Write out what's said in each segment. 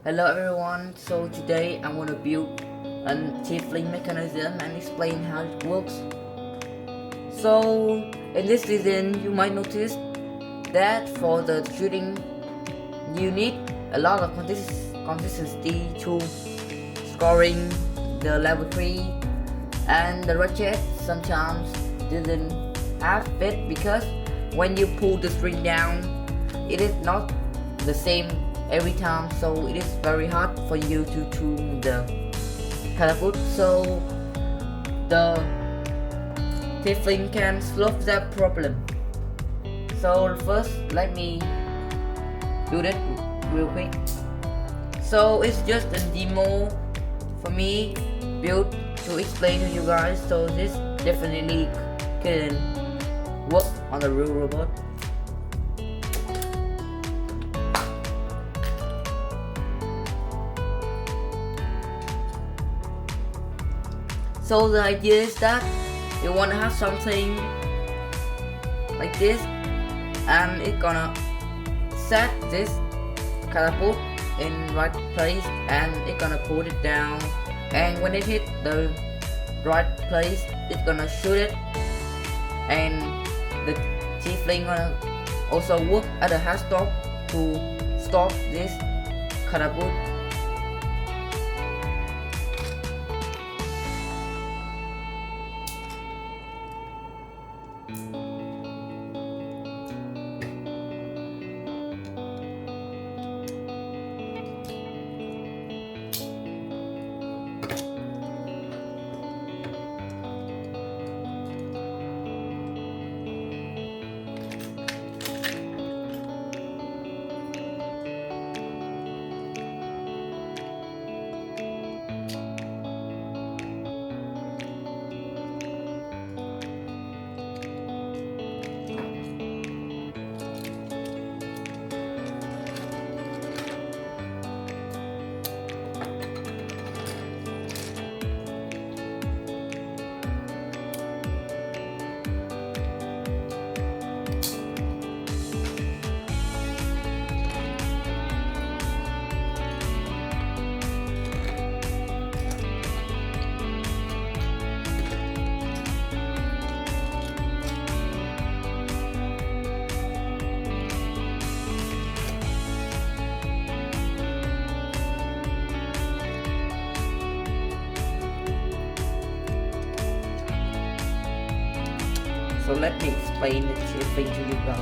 Hello everyone, so today I'm going to build a T-Fling mechanism and explain how it works. So in this season you might notice that for the shooting you need a lot of consistency to scoring the level 3, and the ratchet sometimes didn't have fit because when you pull the string down it is not the same every time, so it is very hard for you to tune the catapult. So the T-Fling can solve that problem. So first let me do it real quick. So it's just a demo for me built to explain to you guys, so this definitely can work on the real robot. So the idea is that you want to have something like this, and it's gonna set this catapult in right place, and it's gonna put it down, and when it hit the right place it's gonna shoot it, and the T-Fling gonna also work at the hard stop to stop this catapult. So let me explain the T-Fling to you guys.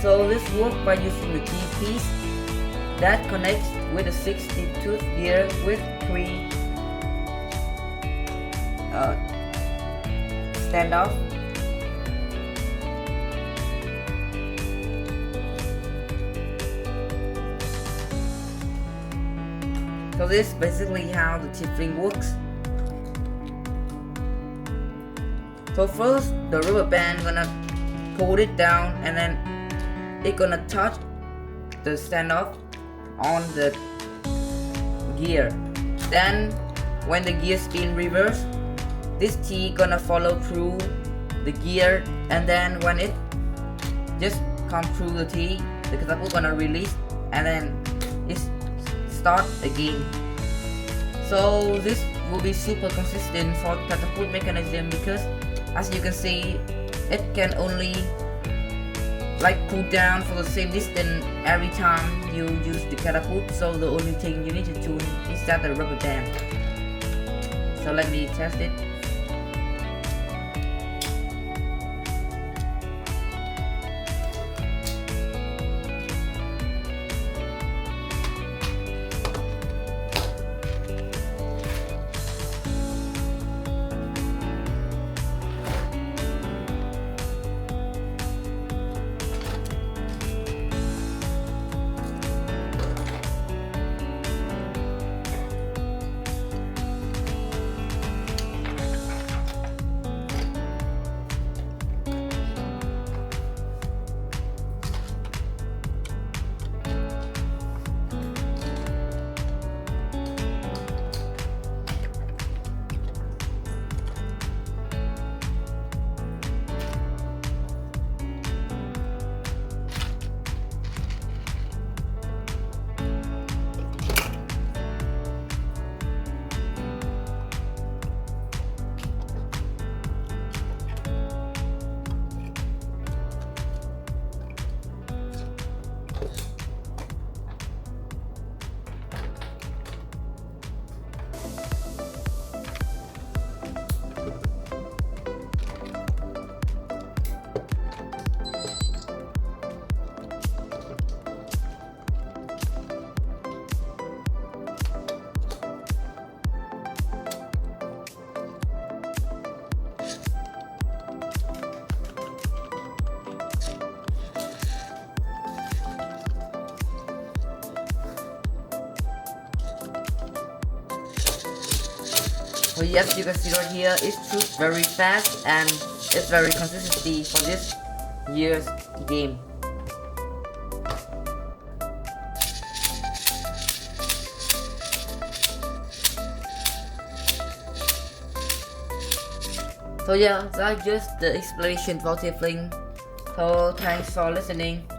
So this works by using the T-piece that connects with a 60-tooth gear with 3 standoff. So this is basically how the T-Fling works. So first the rubber band gonna pull it down, and then it's gonna touch the standoff on the gear. Then when the gear spin reverse, this T gonna follow through the gear, and then when it just come through the T, the catapult gonna release, and then it start again. So this will be super consistent for catapult mechanism, because as you can see it can only like pull down for the same distance every time you use the catapult. So the only thing you need to tune is that the rubber band. So let me test it. So yes, you can see right here, it shoots very fast and it's very consistency for this year's game. So yeah, that's just the explanation for T-Fling. So thanks for listening.